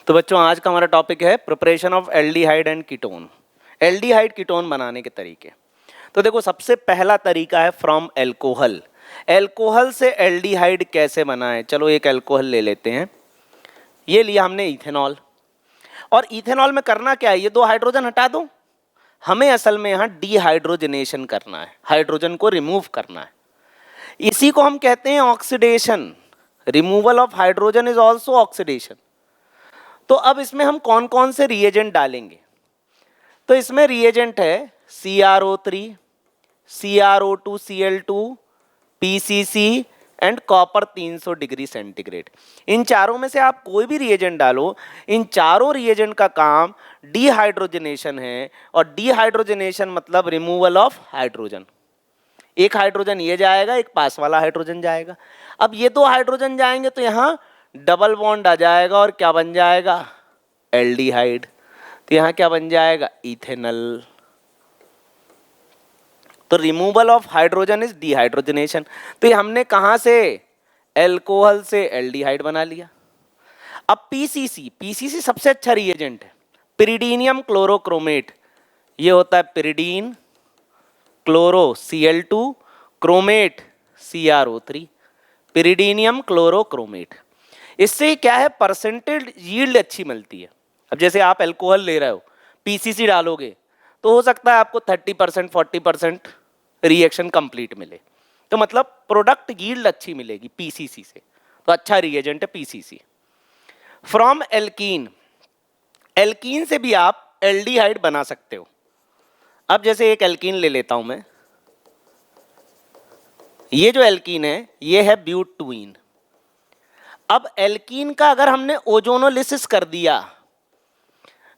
तो बच्चों आज का हमारा टॉपिक है preparation of aldehyde and ketone. Aldehyde ketone बनाने के तरीके। तो देखो सबसे पहला तरीका है फ्रॉम एल्कोहल। एल्कोहल से एल्डिहाइड कैसे बनाएं। चलो एक एल्कोहल ले लेते हैं। ये लिया हमने इथेनॉल, और इथेनॉल में करना क्या है, ये दो हाइड्रोजन हटा दो। हमें असल में यहाँ डीहाइड्रोजनेशन करना है, हाइड्रोजन को रिमूव करना है। इसी को हम कहते हैं oxidation. Removal of hydrogen is also oxidation. तो अब इसमें हम कौन कौन से रिएजेंट डालेंगे। तो इसमें रिएजेंट है CrO3, CrO2, Cl2, PCC and copper 300 degree centigrade. इन चारों में से आप कोई भी रिएजेंट डालो, इन चारों रिएजेंट का काम डीहाइड्रोजनेशन है। और डीहाइड्रोजनेशन मतलब रिमूवल ऑफ हाइड्रोजन। एक हाइड्रोजन ये जाएगा, एक पास वाला हाइड्रोजन जाएगा। अब ये दो हाइड्रोजन जाएंगे तो यहाँ डबल बॉन्ड आ जाएगा और क्या बन जाएगा, एल्डिहाइड। तो यहाँ क्या बन जाएगा, इथेनॉल। तो removal of hydrogen is dehydrogenation. तो ये हमने कहाँ से, एल्कोहल से एल्डिहाइड बना लिया। अब पीसीसी सबसे अच्छा रिएजेंट है। पिरिडीनियम क्लोरोक्रोमेट, ये होता है pyridine, chloro Cl2, chromate CrO3, pyridinium chlorochromate. इससे क्या है, परसेंटेज यील्ड अच्छी मिलती है। अब जैसे आप एल्कोहल ले रहे हो, पीसीसी डालोगे तो हो सकता है आपको 30% 40% रिएक्शन कंप्लीट मिले। तो मतलब प्रोडक्ट यील्ड अच्छी मिलेगी पीसीसी से। तो अच्छा रिएजेंट है पीसीसी। फ्रॉम एल्कीन, एल्कीन से भी आप एल्डिहाइड बना सकते हो। अब जैसे एक एल्कीन ले लेता हूं मैं। ये जो एल्कीन है ये है ब्यूटूइन। अब एल्कीन का अगर हमने ओजोनोलिसिस कर दिया,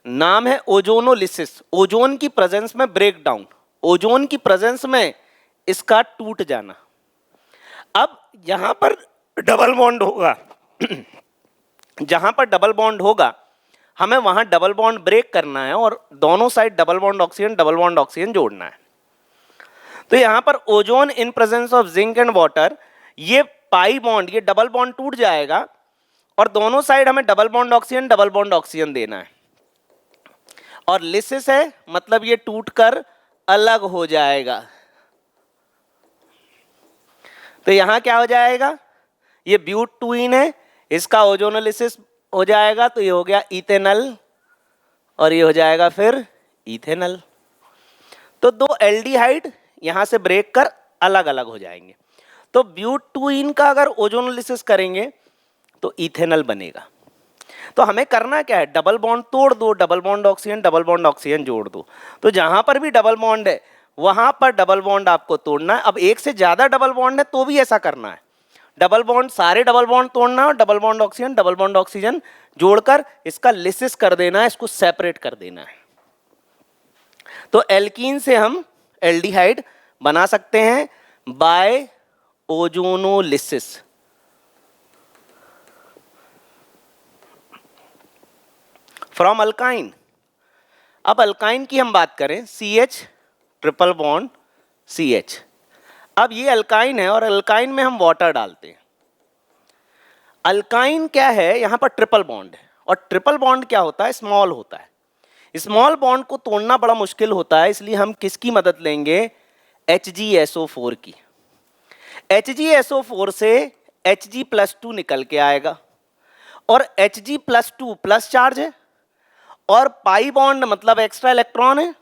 नाम है ओजोनोलिसिस, ओजोन की प्रेजेंस में ब्रेकडाउन, ओजोन की प्रेजेंस में इसका टूट जाना। अब यहां पर डबल बॉन्ड होगा जहां पर डबल बॉन्ड होगा हमें वहां डबल बॉन्ड ब्रेक करना है और दोनों साइड डबल बॉन्ड ऑक्सीजन जोड़ना है। तो यहां पर ozone in presence of zinc and water, ये पाई बॉन्ड, ये डबल बॉन्ड टूट जाएगा और दोनों साइड हमें डबल बॉन्ड ऑक्सीजन देना है। और लिसिस है मतलब ये टूटकर अलग हो जाएगा। तो यहां क्या हो जाएगा, ये ब्यूटूइन है, इसका ओजोनोलिसिस हो जाएगा तो ये हो गया इथेनॉल और ये हो जाएगा फिर इथेनॉल। तो दो एल्डिहाइड यहां से ब्रेक कर अलग अलग हो जाएंगे। तो ब्यूटूइन का अगर ओजोनोलिसिस करेंगे तो इथेनॉल बनेगा। तो हमें करना क्या है, डबल बॉन्ड तोड़ दो, डबल बॉन्ड ऑक्सीजन जोड़ दो। तो जहां पर भी डबल बॉन्ड है वहां पर डबल बॉन्ड आपको तोड़ना है। अब एक से ज्यादा डबल बॉन्ड है तो भी ऐसा करना है, डबल बॉन्ड, सारे डबल बॉन्ड तोड़ना और डबल बॉन्ड ऑक्सीजन जोड़कर इसका लिसिस कर देना है, इसको सेपरेट कर देना है। तो एल्कीन से हम एल्डिहाइड बना सकते हैं बाय ओजोनोलिसिस। फ्रॉम अल्काइन, अब अल्काइन की हम बात करें, CH ट्रिपल बॉन्ड CH। अब ये अल्काइन है और अल्काइन में हम वाटर डालते हैं। अल्काइन क्या है, यहां पर ट्रिपल बॉन्ड है और ट्रिपल बॉन्ड क्या होता है, स्मॉल होता है। स्मॉल बॉन्ड को तोड़ना बड़ा मुश्किल होता है, इसलिए हम किसकी मदद लेंगे, HgSO4 की। HgSO4 से Hg+2 निकल के आएगा और Hg+2 प्लस चार्ज है और पाई बॉन्ड मतलब एक्स्ट्रा इलेक्ट्रॉन है।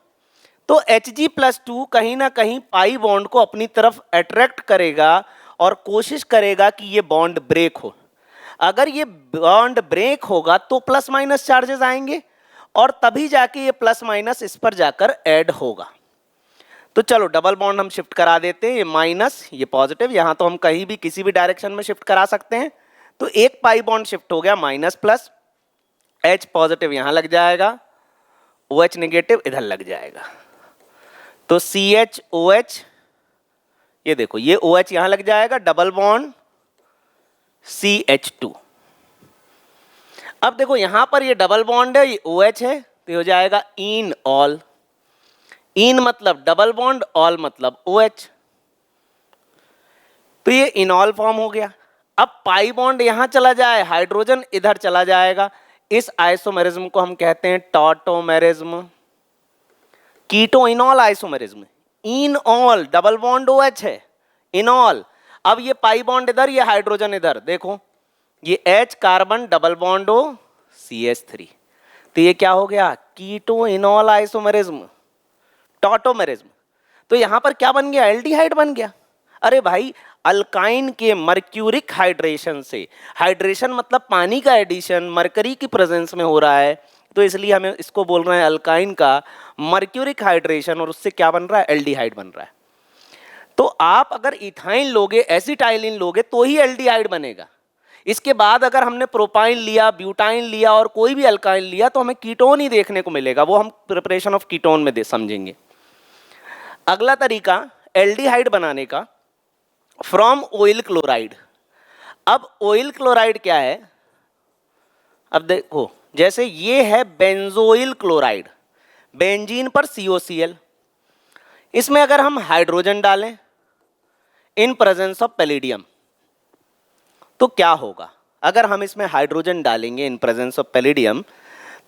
तो Hg+2 कहीं ना कहीं पाई बॉन्ड को अपनी तरफ अट्रैक्ट करेगा और कोशिश करेगा कि ये बॉन्ड ब्रेक हो। अगर ये बॉन्ड ब्रेक होगा तो प्लस माइनस चार्जेस आएंगे और तभी जाके ये प्लस माइनस इस पर जाकर ऐड होगा। तो चलो डबल बॉन्ड हम शिफ्ट करा देते हैं, ये माइनस ये पॉजिटिव, यहां तो हम कहीं भी किसी भी डायरेक्शन में शिफ्ट करा सकते हैं। तो एक पाई बॉन्ड शिफ्ट हो गया माइनस प्लस, H पॉजिटिव यहां लग जाएगा, OH नेगेटिव इधर लग जाएगा। तो CHOH, ये देखो ये OH यहां लग जाएगा, डबल बॉन्ड CH2। अब देखो यहां पर ये डबल बॉन्ड है, ये OH है, तो ये हो जाएगा इन ऑल। इन मतलब डबल बॉन्ड, ऑल मतलब OH, तो ये इनॉल फॉर्म हो गया। अब पाई बॉन्ड यहां चला जाए, हाइड्रोजन इधर चला जाएगा, इस आइसोमेरिज्म को हम कहते हैं tautomerism. कीटो-इनॉल isomerism, इनऑल double bond OH है, इनॉल। अब ये पाई बॉन्ड इधर, ये हाइड्रोजन इधर, देखो ये H carbon double bond O CH3, तो ये क्या हो गया, कीटो-इनॉल आइसोमेरिज्म, टॉटोमेरिज्म। तो यहां पर क्या बन गया, एल्डिहाइड बन गया। अरे भाई, अल्काइन के मर्क्यूरिक हाइड्रेशन से, हाइड्रेशन मतलब पानी का एडिशन मरकरी की प्रेजेंस में हो रहा है, तो इसलिए हमें इसको बोल रहे हैं अल्काइन का मर्क्यूरिक हाइड्रेशन, और उससे क्या बन रहा है, एल्डिहाइड बन रहा है। तो आप अगर इथाइन लोगे, एसिटाइलिन लोगे, तो ही एल्डिहाइड बनेगा। इसके बाद अगर हमने प्रोपाइन लिया, ब्यूटाइन लिया और कोई भी अल्काइन लिया, तो हमें कीटोन ही देखने को मिलेगा, वो हम प्रिपरेशन ऑफ कीटोन में समझेंगे। अगला तरीका एल्डिहाइड बनाने का, फ्रॉम ऑयल क्लोराइड। अब ऑयल क्लोराइड क्या है, अब देखो जैसे ये है बेंजोइल क्लोराइड, बेंजीन पर COCl, इसमें अगर हम हाइड्रोजन डालें इन प्रेजेंस ऑफ पैलेडियम, तो क्या होगा। अगर हम इसमें हाइड्रोजन डालेंगे इन प्रेजेंस ऑफ पैलेडियम,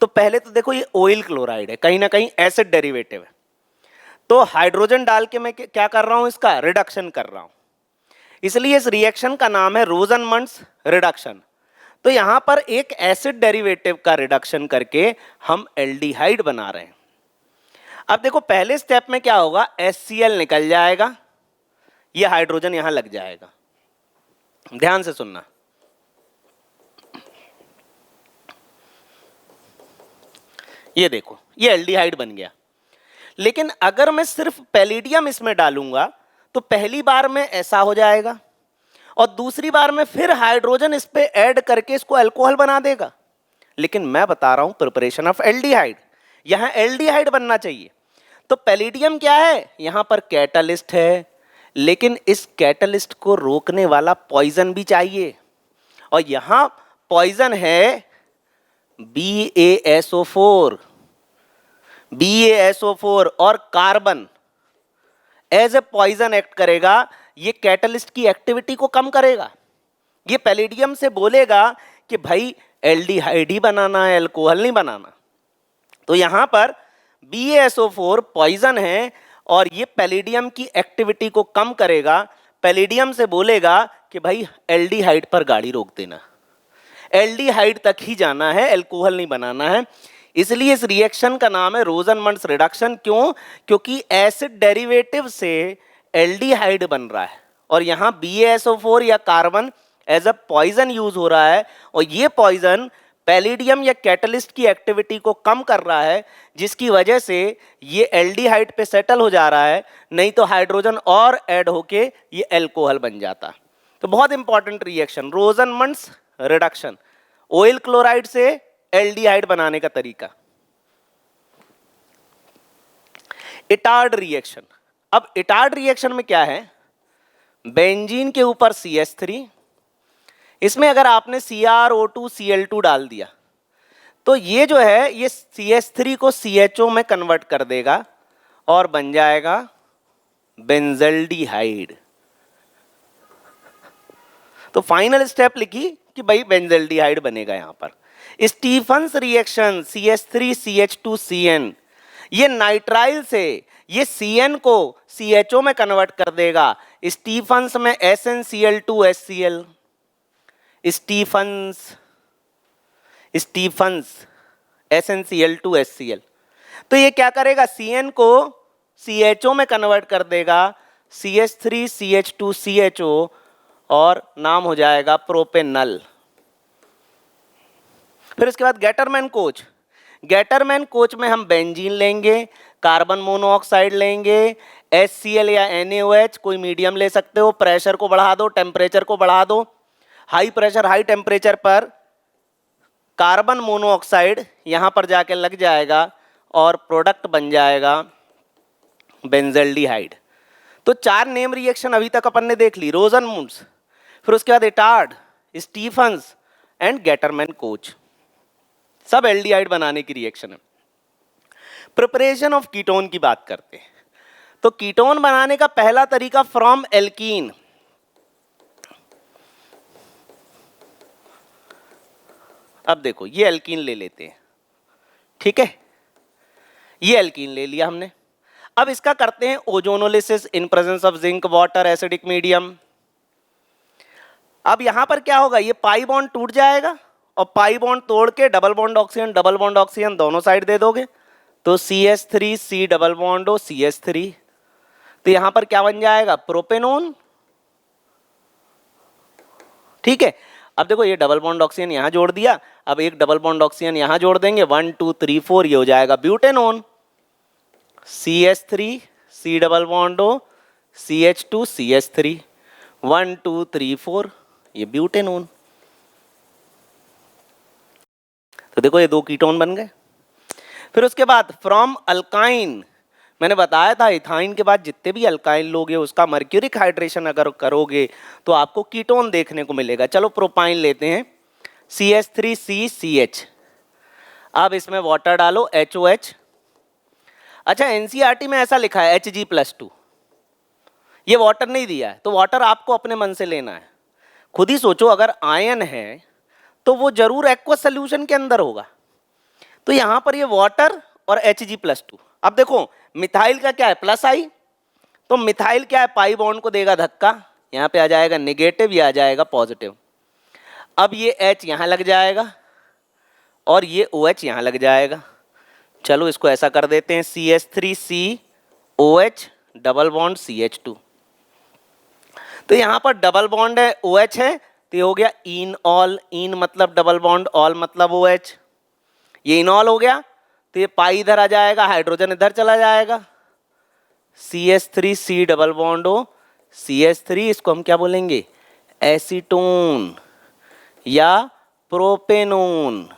तो पहले तो देखो ये ऑयल क्लोराइड है, कहीं ना कहीं एसिड डेरिवेटिव है, तो हाइड्रोजन डाल के मैं क्या कर रहा हूं, इसका रिडक्शन कर रहा हूं, इसलिए इस रिएक्शन का नाम है रोजनमंड्स रिडक्शन। तो यहां पर एक एसिड डेरिवेटिव का रिडक्शन करके हम एल्डिहाइड बना रहे हैं। अब देखो पहले स्टेप में क्या होगा, HCl निकल जाएगा, ये हाइड्रोजन यहां लग जाएगा, ध्यान से सुनना। ये देखो ये एल्डिहाइड बन गया। लेकिन अगर मैं सिर्फ पैलेडियम इसमें डालूंगा, तो पहली बार में ऐसा हो जाएगा, और दूसरी बार में फिर हाइड्रोजन इस पे ऐड करके इसको अल्कोहल बना देगा। लेकिन मैं बता रहा हूं प्रिपरेशन ऑफ एल्डिहाइड, यहां एल्डिहाइड बनना चाहिए। तो पैलेडियम क्या है, यहां पर कैटलिस्ट है, लेकिन इस कैटलिस्ट को रोकने वाला पॉइजन भी चाहिए, और यहां पॉइजन है BaSO4 और carbon as a poison act करेगा, ये कैटलिस्ट की एक्टिविटी को कम करेगा। ये पैलेडियम से बोलेगा कि भाई एल्डिहाइड ही बनाना है, अल्कोहल नहीं बनाना। तो यहां पर BaSO4 पॉइजन है, और ये पैलेडियम की एक्टिविटी को कम करेगा। पैलेडियम से बोलेगा कि भाई एल्डिहाइड पर गाड़ी रोक देना, एल्डिहाइड तक ही जाना है, अल्कोहल नहीं बनाना है। इसलिए इस रिएक्शन का नाम है रोजनमंड्स रिडक्शन। क्यों, क्योंकि एसिड डेरिवेटिव से एल्डिहाइड बन रहा है, और यहां BaSO4 या carbon as a poison use हो रहा है, और ये पॉइजन पैलेडियम या कैटलिस्ट की एक्टिविटी को कम कर रहा है, जिसकी वजह से ये एल्डिहाइड पे सेटल हो जा रहा है, नहीं तो हाइड्रोजन और ऐड होके ये अल्कोहल बन जाता। तो बहुत important reaction Rosenmund's reduction, acyl chloride से एल्डिहाइड बनाने का तरीका। इटार्ड रिएक्शन, अब इटार्ड रिएक्शन में क्या है, बेंजीन के ऊपर CH3, इसमें अगर आपने CrO2Cl2 डाल दिया, तो ये जो है ये CH3 को CHO में कन्वर्ट कर देगा और बन जाएगा बेंजल्डिहाइड। तो फाइनल स्टेप लिखी कि भाई बेंजल्डिहाइड बनेगा। यहां पर स्टीफन्स रिएक्शन CH3CH2CN, ये नाइट्राइल से ये CN को CHO में कन्वर्ट कर देगा। स्टीफन्स में SnCl2HCl, स्टीफन्स SnCl2HCl, तो ये क्या करेगा, CN को CHO में कन्वर्ट कर देगा, CH3CH2CHO, और नाम हो जाएगा प्रोपेनल। फिर इसके बाद गेटरमैन कोच, गेटरमैन कोच में हम बेंजीन लेंगे, कार्बन मोनोऑक्साइड लेंगे, HCl या NaOH, कोई मीडियम ले सकते हो, प्रेशर को बढ़ा दो, टेम्परेचर को बढ़ा दो, हाई प्रेशर हाई टेम्परेचर पर कार्बन मोनोऑक्साइड यहां पर जाके लग जाएगा और प्रोडक्ट बन जाएगा बेंजल्डिहाइड। तो 4 नेम रिएक्शन अभी तक अपन ने देख ली, रोजनमंड्स, फिर उसके बाद Etard, Stephen's and Gattermann Koch, सब एल्डिहाइड बनाने की रिएक्शन है। प्रिपरेशन ऑफ कीटोन की बात करते हैं, तो कीटोन बनाने का पहला तरीका फ्रॉम एल्कीन। अब देखो ये एल्कीन ले लेते हैं, ठीक है, ये एल्कीन ले लिया हमने। अब इसका करते हैं ozonolysis in presence of zinc water acidic medium. अब यहां पर क्या होगा, ये पाई बॉन्ड टूट जाएगा और पाई बॉन्ड तोड़ के डबल बॉन्ड ऑक्सीजन दोनों साइड दे दोगे, तो CH3 C डबल बॉन्ड हो CH3, तो यहां पर क्या बन जाएगा, प्रोपेनोन, ठीक है। अब देखो ये डबल बॉन्ड ऑक्सीजन यहां जोड़ दिया, अब एक डबल बॉन्ड ऑक्सीजन यहां जोड़ देंगे, 1 2 3 4, ये हो जाएगा butanone, CH3 C double bond हो CH2 CH3, 1 2 3 4, ये ब्यूटेनोन। तो देखो ये दो कीटोन बन गए। फिर उसके बाद फ्रॉम अल्काइन, मैंने बताया था इथाइन के बाद जितने भी अल्काइन लोगे उसका मर्क्यूरिक हाइड्रेशन अगर करोगे तो आपको कीटोन देखने को मिलेगा। चलो प्रोपाइन लेते हैं, CH3CCH, अब इसमें वाटर डालो HOH। अच्छा एनसीईआरटी में ऐसा लिखा है Hg+2, ये वाटर नहीं दिया है, तो वाटर आपको अपने मन से लेना है। खुद ही सोचो अगर आयन है तो वो जरूर एक्वस सोल्यूशन के अंदर होगा, तो यहां पर ये वाटर और Hg+2। अब देखो मिथाइल का क्या है, प्लस आई, तो मिथाइल क्या है, पाई बॉन्ड को देगा धक्का, यहां पे आ जाएगा नेगेटिव, ये आ जाएगा पॉजिटिव। अब ये H यहां लग जाएगा और ये OH यहां लग जाएगा। चलो इसको ऐसा कर देते हैं, CH3COH डबल बॉन्ड CH2, तो यहां पर डबल बॉन्ड है OH है, तो ये हो गया इन ऑल, इन मतलब डबल बॉन्ड, ऑल मतलब OH, ये इनॉल हो गया, तो ये पाई इधर आ जाएगा, हाइड्रोजन इधर चला जाएगा, CH3C डबल बॉन्ड हो CH3, इसको हम क्या बोलेंगे, एसीटोन या प्रोपेनोन।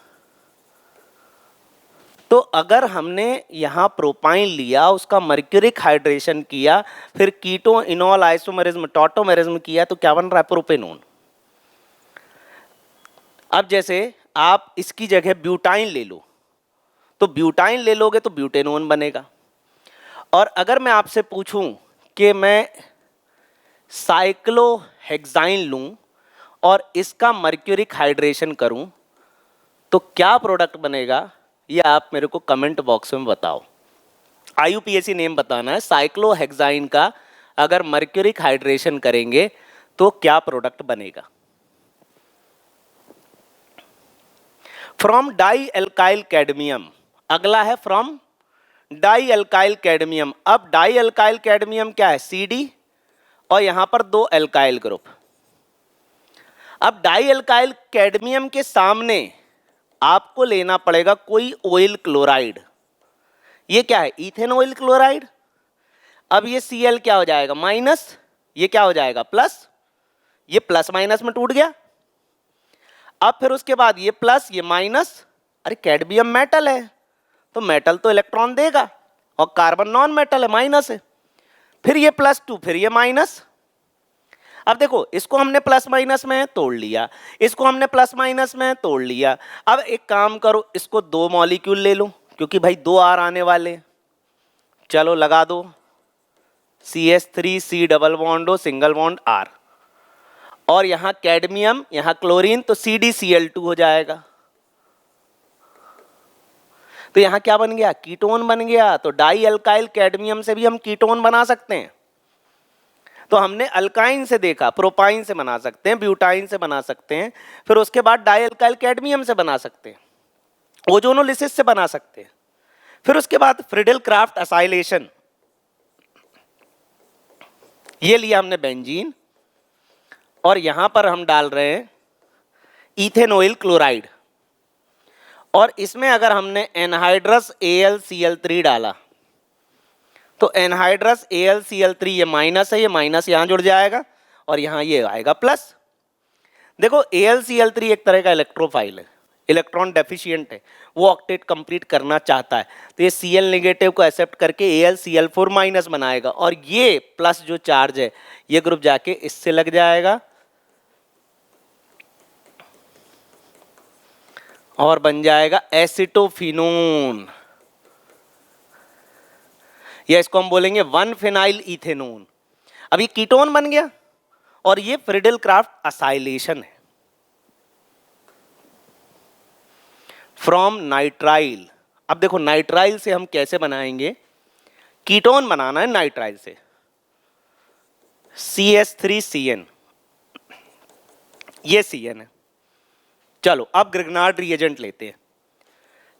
तो अगर हमने यहां प्रोपाइन लिया, उसका मर्क्यूरिक हाइड्रेशन किया, फिर कीटो इनॉल आइसोमेरिज्म टॉटोमेरिज्म किया, तो क्या बन रहा है, प्रोपेनोन। अब जैसे आप इसकी जगह ब्यूटाइन ले लो, तो ब्यूटाइन ले लोगे तो ब्यूटेनोन बनेगा। और अगर मैं आपसे पूछूं कि मैं साइक्लोहेक्साइन लूं और इसका मर्क्यूरिक हाइड्रेशन करूं तो क्या प्रोडक्ट बनेगा, ये आप मेरे को कमेंट बॉक्स में बताओ। IUPAC नेम बताना है, साइक्लोहेक्साइन का अगर मर्क्यूरिक हाइड्रेशन करेंगे तो क्या प्रोडक्ट बनेगा। फ्रॉम डाई एल्काइल कैडमियम, अगला है फ्रॉम डाई एल्काइल कैडमियम। अब डाई एल्काइल कैडमियम क्या है, CD और यहां पर दो एल्काइल ग्रुप। अब डाई एल्काइल कैडमियम के सामने आपको लेना पड़ेगा कोई ऑयल क्लोराइड, ये क्या है, इथेन ऑयल क्लोराइड। अब ये Cl क्या हो जाएगा, माइनस, ये क्या हो जाएगा, प्लस, ये प्लस माइनस में टूट गया। अब फिर उसके बाद ये प्लस ये माइनस, अरे कैडमियम मेटल है तो मेटल तो इलेक्ट्रॉन देगा, और कार्बन नॉन मेटल है, माइनस है, फिर ये +2 फिर ये माइनस। अब देखो इसको हमने प्लस माइनस में तोड़ लिया, इसको हमने प्लस माइनस में तोड़ लिया। अब एक काम करो, इसको दो मॉलिक्यूल ले लो क्योंकि भाई दो R आने वाले, चलो लगा दो, CH3C डबल बॉन्ड हो सिंगल बॉन्ड R, और यहां कैडमियम यहां क्लोरीन, तो CdCl2 हो जाएगा। तो यहां क्या बन गया, कीटोन बन गया। तो डाई अल्काइल कैडमियम से भी हम कीटोन बना सकते हैं। तो हमने अल्काइन से देखा, प्रोपाइन से बना सकते हैं, ब्यूटाइन से बना सकते हैं, फिर उसके बाद डाई अल्काइल कैडमियम से बना सकते हैं, ओजोनोलिसिस से बना सकते हैं, फिर उसके बाद फ्रिडल क्राफ्ट असाइलेशन, ये लिया हमने बेंजीन, और यहां पर हम डाल रहे हैं इथेनॉइल क्लोराइड, और इसमें अगर हमने एनहाइड्रस AlCl3 डाला तो एनहाइड्रस AlCl3 ये माइनस है, ये माइनस यहां जुड़ जाएगा और यहां ये आएगा प्लस। देखो AlCl3 एक तरह का इलेक्ट्रोफाइल है, इलेक्ट्रॉन डेफिशिएंट है, वो ऑक्टेट कंप्लीट करना चाहता है, तो ये Cl नेगेटिव को एक्सेप्ट करके AlCl4 माइनस बनाएगा, और ये प्लस जो चार्ज है ये ग्रुप जाके इससे लग जाएगा और बन जाएगा एसिटोफिनोन, या इसको हम बोलेंगे 1-फेनाइल इथेनोन। अब ये कीटोन बन गया और ये फ्रिडल क्राफ्ट असाइलेशन है। From nitrile. अब देखो नाइट्राइल से हम कैसे बनाएंगे, कीटोन बनाना है नाइट्राइल से, CH3CN, ये CN है। चलो अब ग्रिग्नार्ड रिएजेंट लेते हैं,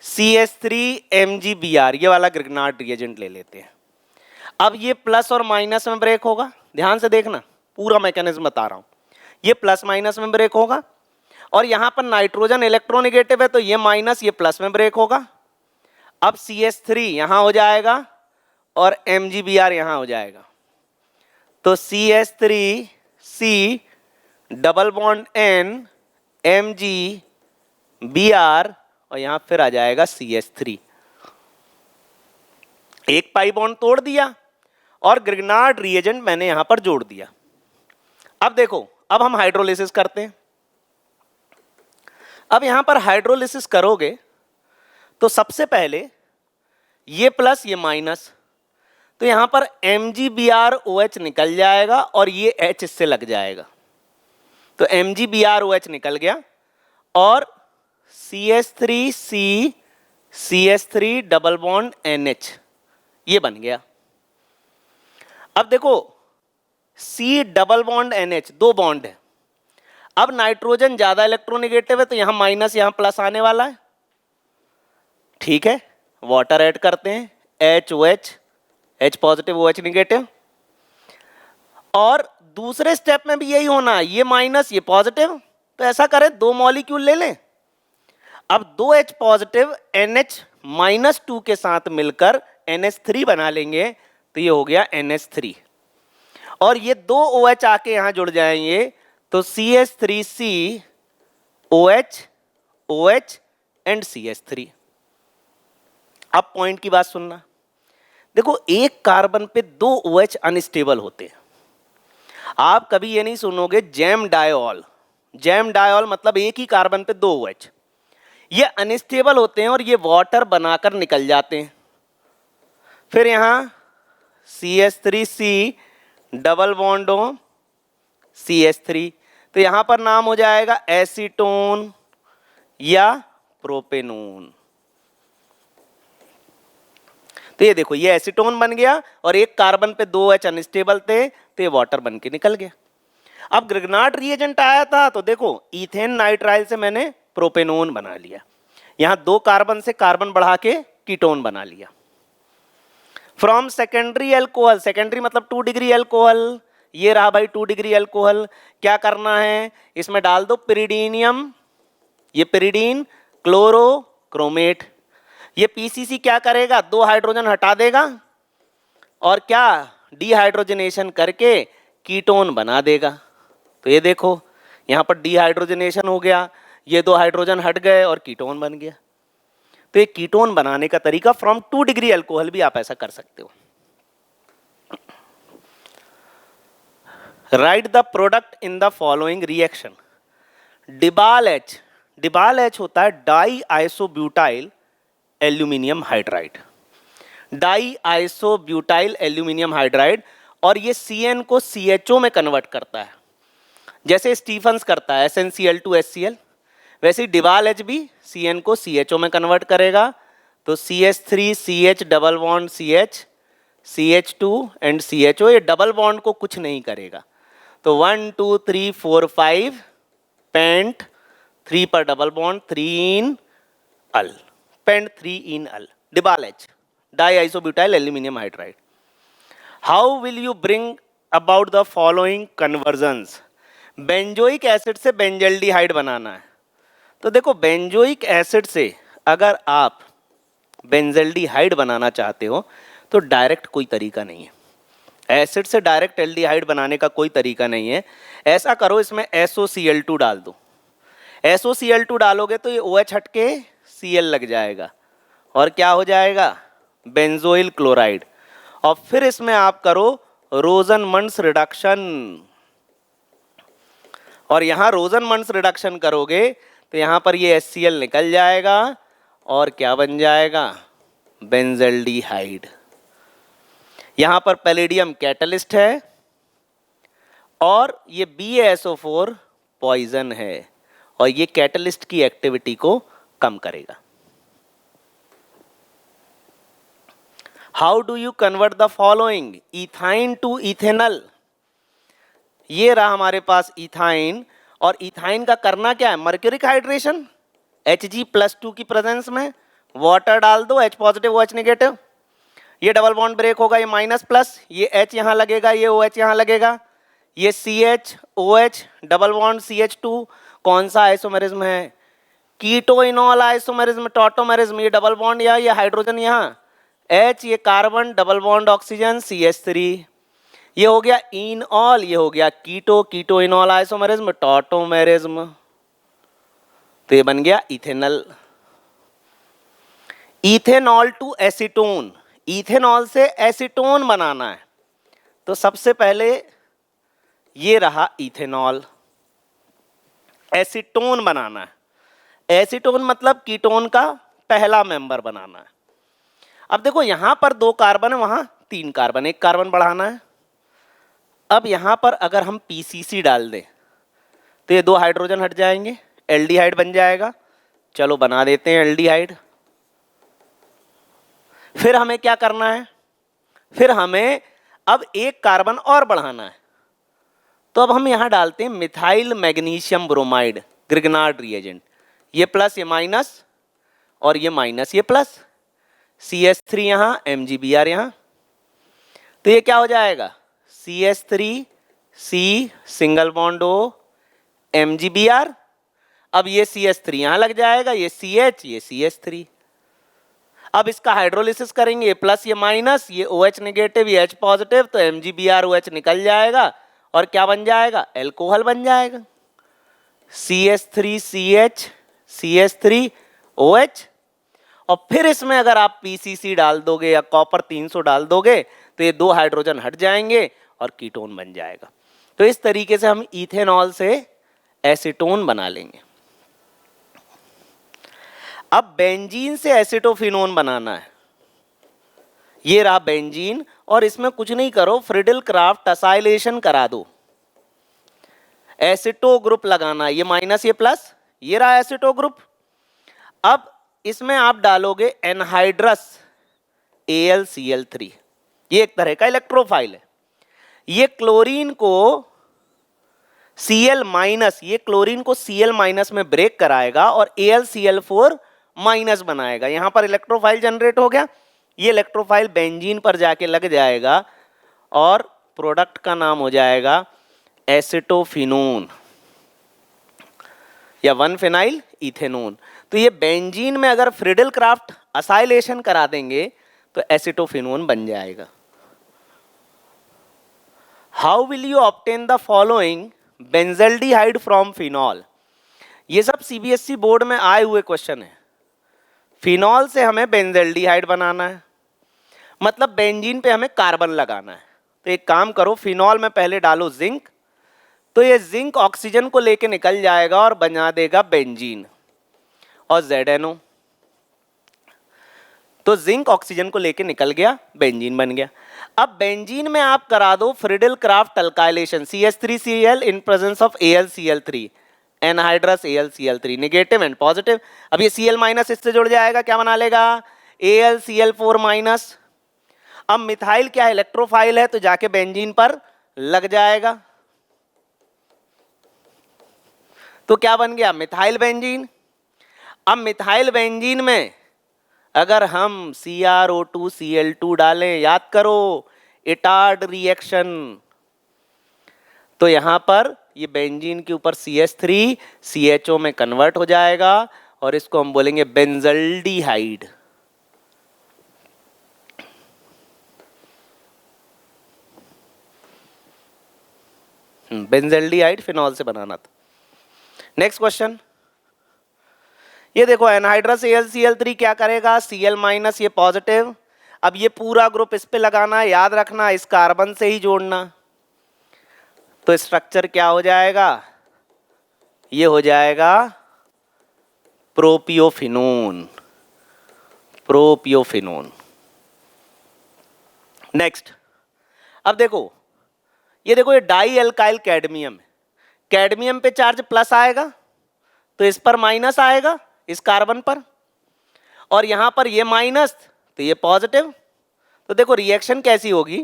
CH3MgBr, ये वाला ग्रिग्नार्ड रिएजेंट ले लेते हैं। अब ये प्लस और माइनस में ब्रेक होगा, ध्यान से देखना, पूरा मैकेनिज्म बता रहा हूं। ये प्लस माइनस में ब्रेक होगा और यहां पर नाइट्रोजन इलेक्ट्रोनेगेटिव है तो ये माइनस ये प्लस में ब्रेक होगा। अब CH3 यहां हो जाएगा और MgBr यहां हो जाएगा, तो CH3C double bond N MgBr और यहां फिर आ जाएगा CH3। एक पाई बॉन्ड तोड़ दिया और ग्रिग्नार्ड रिएजेंट मैंने यहां पर जोड़ दिया। अब देखो, अब हम हाइड्रोलिसिस करते हैं। अब यहां पर हाइड्रोलिसिस करोगे तो सबसे पहले ये प्लस ये माइनस, तो यहां पर MgBrOH निकल जाएगा और ये H इससे लग जाएगा, तो MgBrOH निकल गया और CH3C CH3 double bond NH ये बन गया। अब देखो C डबल बॉन्ड NH, दो बॉन्ड है। अब नाइट्रोजन ज्यादा इलेक्ट्रोनेगेटिव है तो यहां माइनस यहां प्लस आने वाला है, ठीक है। वाटर ऐड करते हैं, HOH, H positive OH negative, और दूसरे स्टेप में भी यही होना है, ये माइनस ये पॉजिटिव, तो ऐसा करें दो मॉलिक्यूल ले लें। अब दो H पॉजिटिव NH-2 के साथ मिलकर NH3 बना लेंगे तो ये हो गया NH3, और ये दो OH आके यहां जुड़ जाएंगे तो CH3C OH OH and CH3। अब पॉइंट की बात सुनना, देखो एक कार्बन पे दो OH अनस्टेबल होते हैं। आप कभी ये नहीं सुनोगे जैम डायोल, जैम डायोल मतलब एक ही कार्बन पे दो OH, ये अनस्टेबल होते हैं और ये वाटर बनाकर निकल जाते हैं। फिर यहां CH3C डबल बॉन्ड CH3, तो यहां पर नाम हो जाएगा एसीटोन या प्रोपेनोन। तो ये देखो ये एसीटोन बन गया और एक कार्बन पे दो H अनस्टेबल थे तो ये वाटर बन के निकल गया। अब ग्रिग्नार्ड रिएजेंट आया था तो देखो इथेन नाइट्राइल से मैंने प्रोपेनोन बना लिया, यहां दो कार्बन से कार्बन बढ़ा के कीटोन बना लिया। फ्रॉम सेकेंडरी एल्कोहल, सेकेंडरी मतलब 2 डिग्री एल्कोहल, ये रहा भाई 2 डिग्री एल्कोहल। क्या करना है, इसमें डाल दो पिरिडीनियम, ये पिरिडीन क्लोरो क्रोमेट, ये पीसीसी क्या करेगा, दो हाइड्रोजन हटा देगा और क्या डीहाइड्रोजनेशन करके कीटोन बना देगा। तो ये देखो यहां पर डीहाइड्रोजनेशन हो गया, ये दो हाइड्रोजन हट गए और कीटोन बन गया। तो ये कीटोन बनाने का तरीका फ्रॉम 2 डिग्री एल्कोहल भी आप ऐसा कर सकते हो। Write the product in the following reaction. DIBAL H, DIBAL H होता है di isobutyl aluminium hydride, di isobutyl aluminium hydride, और ये CN को CHO में कन्वर्ट करता है, जैसे स्टीफन्स करता है SnCl2HCl, वैसे डिबाल H भी CN को CHO में कन्वर्ट करेगा, तो CH3CH double bond CH CH2 and CHO, ये डबल बॉन्ड को कुछ नहीं करेगा। तो 1 2 3 4 5 पेंट, 3 पर double bond, 3 ene al, pent 3 ene al, DIBAL H di isobutyl aluminium hydride. How will you bring about the following conversions. Benzoic acid से benzaldehyde बनाना है, तो देखो बेंजोइक एसिड से अगर आप बेंजल्डिहाइड बनाना चाहते हो तो डायरेक्ट कोई तरीका नहीं है, एसिड से डायरेक्ट एल्डिहाइड बनाने का कोई तरीका नहीं है। ऐसा करो इसमें SOCl2 डाल दो, SOCl2 डालोगे तो ये OH हट के Cl लग जाएगा और क्या हो जाएगा, बेंजोइल क्लोराइड, और फिर इसमें आप करो रोजनमंड्स रिडक्शन, और यहां रोजनमंड्स रिडक्शन करोगे तो यहां पर ये HCl निकल जाएगा और क्या बन जाएगा, बेंजल्डिहाइड। यहां पर पैलेडियम कैटलिस्ट है और ये BaSO4 पॉइजन है और ये कैटलिस्ट की एक्टिविटी को कम करेगा। How do you convert the following, ethyne to ethanal. ये रहा हमारे पास इथाइन, और इथाइन का करना क्या है, मर्क्यूरिक हाइड्रेशन, Hg+2 की प्रेजेंस में वाटर डाल दो, H पॉजिटिव OH नेगेटिव, ये डबल बॉन्ड ब्रेक होगा, ये माइनस प्लस, ये H यहाँ लगेगा, ये OH यहाँ लगेगा, ये CH OH double bond CH2, कौन सा आइसोमेरिज्म है, कीटोइनॉल आइसोमेरिज्म, टॉटोमेरिज्म, ये डबल बॉन्ड यहाँ, ये हाइड्रोजन यहाँ, H ये carbon double bond oxygen CH3, ये हो गया इनऑल, ये हो गया कीटो, कीटोइनॉल आइसोमेरिज्म, टॉटोमेरिज्म, तो ये बन गया ethanal. Ethanol to acetone, ethanol से एसीटोन बनाना है, तो सबसे पहले ये रहा इथेनॉल, एसीटोन बनाना है। एसीटोन मतलब कीटोन का पहला मेंबर बनाना है। अब देखो यहां पर 2 कार्बन है, वहां 3 कार्बन, 1 कार्बन बढ़ाना है। अब यहां पर अगर हम PCC डाल दें तो ये 2 हाइड्रोजन हट जाएंगे, एल्डिहाइड बन जाएगा। चलो बना देते हैं एल्डिहाइड। फिर हमें क्या करना है, फिर हमें अब 1 कार्बन और बढ़ाना है, तो अब हम यहां डालते हैं methyl magnesium bromide, Grignard reagent, ये प्लस ये माइनस और ये माइनस ये प्लस, CH3 यहाँ, MgBr यहाँ, तो ये क्या हो जाएगा CH3 C single bond O MgBr। अब ये CH3 यहाँ लग जाएगा, ये CH ये CH3। अब इसका हाइड्रोलिसिस करेंगे, ये प्लस ये माइनस, ये OH नेगेटिव ये H पॉजिटिव, तो MgBr OH निकल जाएगा और क्या बन जाएगा, एल्कोहल बन जाएगा, CH3CH CH3OH। और फिर इसमें अगर आप PCC डाल दोगे या कॉपर 300 डाल दोगे तो ये 2 हाइड्रोजन हट जाएंगे और कीटोन बन जाएगा। तो इस तरीके से हम इथेनॉल से एसीटोन बना लेंगे। अब बेंजीन से एसिटोफिनोन बनाना है, ये रहा बेंजीन, और इसमें कुछ नहीं करो, फ्रिडल क्राफ्ट असाइलेशन करा दो, एसिटो ग्रुप लगाना, ये माइनस ये प्लस, ये रहा एसिटो ग्रुप। अब इसमें आप डालोगे एनहाइड्रस AlCl3, ये एक तरह का इलेक्ट्रोफाइल है, ये क्लोरीन को Cl माइनस, ये क्लोरीन को Cl माइनस में ब्रेक कराएगा और AlCl4 माइनस बनाएगा, यहां पर इलेक्ट्रोफाइल जनरेट हो गया, ये इलेक्ट्रोफाइल बेंजीन पर जाके लग जाएगा और प्रोडक्ट का नाम हो जाएगा एसिटोफिनोन या 1-फेनाइल इथेनोन। तो ये बेंजीन में अगर फ्रिडल क्राफ्ट असाइलेशन करा देंगे तो एसिटोफिनोन बन जाएगा। How will you obtain the following benzaldehyde from phenol, ये सब CBSE बोर्ड में आए हुए क्वेश्चन है। फिनॉल से हमें बेंजल्डिहाइड बनाना है, मतलब बेंजीन पे हमें कार्बन लगाना है। तो एक काम करो, फिनॉल में पहले डालो जिंक, तो ये जिंक ऑक्सीजन को लेके निकल जाएगा और बना देगा बेंजीन और ZNO, तो जिंक ऑक्सीजन को लेके निकल गया, बेंजीन बन गया। अब बेंजीन में आप करा दो Friedel Crafts alkylation, CH3Cl in presence of AlCl3, anhydrous AlCl3, negative and positive. अब ये Cl माइनस इससे जुड़ जाएगा, क्या बना लेगा AlCl4 माइनस। अब मिथाइल क्या है, इलेक्ट्रोफाइल है, तो जाके बेंजीन पर लग जाएगा, तो क्या बन गया मिथाइल बेंजीन। अब मिथाइल बेंजीन में अगर हम CrO2Cl2 डालें, याद करो इटार्ड रिएक्शन, तो यहां पर ये बेंजीन के ऊपर CH3 CHO में कन्वर्ट हो जाएगा और इसको हम बोलेंगे बेंजल्डिहाइड। बेंजल्डिहाइड फिनॉल से बनाना था। नेक्स्ट क्वेश्चन, ये देखो एनहाइड्रस AlCl3 क्या करेगा, Cl माइनस ये पॉजिटिव, अब ये पूरा ग्रुप इस पे लगाना है, याद रखना इस कार्बन से ही जोड़ना, तो स्ट्रक्चर क्या हो जाएगा, ये हो जाएगा प्रोपियोफिनोन, प्रोपियोफिनोन। नेक्स्ट, अब देखो ये देखो, ये डाई एल्काइल कैडमियम, कैडमियम पे चार्ज प्लस आएगा तो इस पर माइनस आएगा इस कार्बन पर, और यहां पर ये माइनस तो ये पॉजिटिव, तो देखो रिएक्शन कैसी होगी,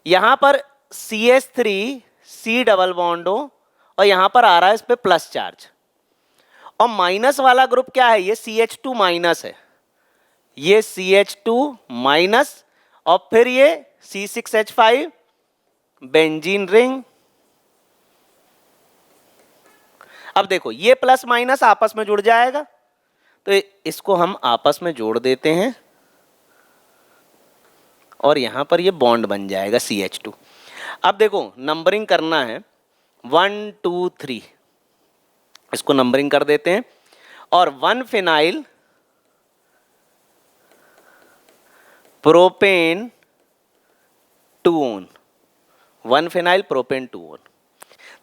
यहां पर CH3 C डबल बॉन्ड हो और यहां पर आ रहा है इस पे प्लस चार्ज, और माइनस वाला ग्रुप क्या है, ये CH2 माइनस है, ये CH2 माइनस, और फिर ये C6H5 बेंजीन रिंग। अब देखो ये प्लस माइनस आपस में जुड़ जाएगा, तो इसको हम आपस में जोड़ देते हैं और यहां पर ये बॉन्ड बन जाएगा CH2। अब देखो नंबरिंग करना है 1 2 3, इसको नंबरिंग कर देते हैं, और 1 phenyl propane 2 own, 1 phenyl propane 2 own.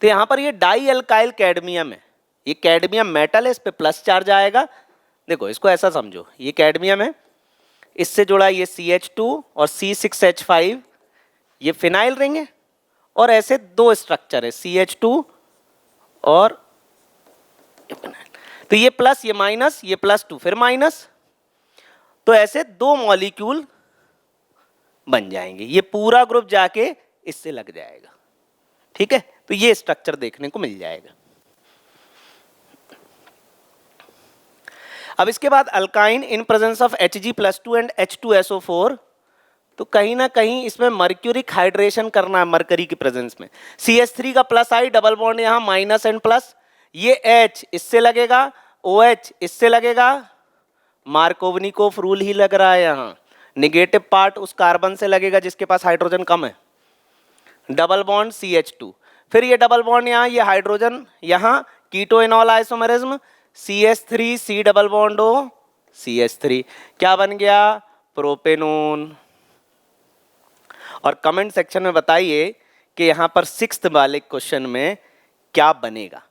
तो यहां पर ये डाई अल्काइल कैडमियम है, ये कैडमियम मेटल है, इस पे प्लस चार्ज आएगा। देखो इसको ऐसा समझो, ये कैडमियम है, इससे जुड़ा ये CH2 और C6H5, ये फिनाइल रिंग है, और ऐसे दो स्ट्रक्चर है CH2 और तो ये प्लस ये माइनस, ये +2 फिर माइनस, तो ऐसे दो मॉलिक्यूल बन जाएंगे, ये पूरा ग्रुप जाके इससे लग जाएगा। ठीक है, तो ये स्ट्रक्चर देखने को मिल जाएगा। अब इसके बाद alkyne in presence of Hg+2 and H2SO4, तो कहीं ना कहीं इसमें मर्क्यूरिक हाइड्रेशन करना है मरकरी की प्रेजेंस में। CH3 का +I डबल बॉन्ड यहाँ माइनस एंड प्लस, ये H इससे लगेगा, OH इससे लगेगा, मार्कोवनिकोफ रूल ही लग रहा है यहाँ, निगेटिव पार्ट उस कार्बन से लगेगा जिसके पास हाइड्रोजन कम है, डबल बॉन्ड CH2, फिर ये डबल बॉन्ड यहाँ, ये हाइड्रोजन यहाँ, कीटोइनॉल isomerism, CH3 C double bond O CH3, क्या बन गया, प्रोपेनोन। और कमेंट सेक्शन में बताइए कि यहाँ पर 6th वाले क्वेश्चन में क्या बनेगा।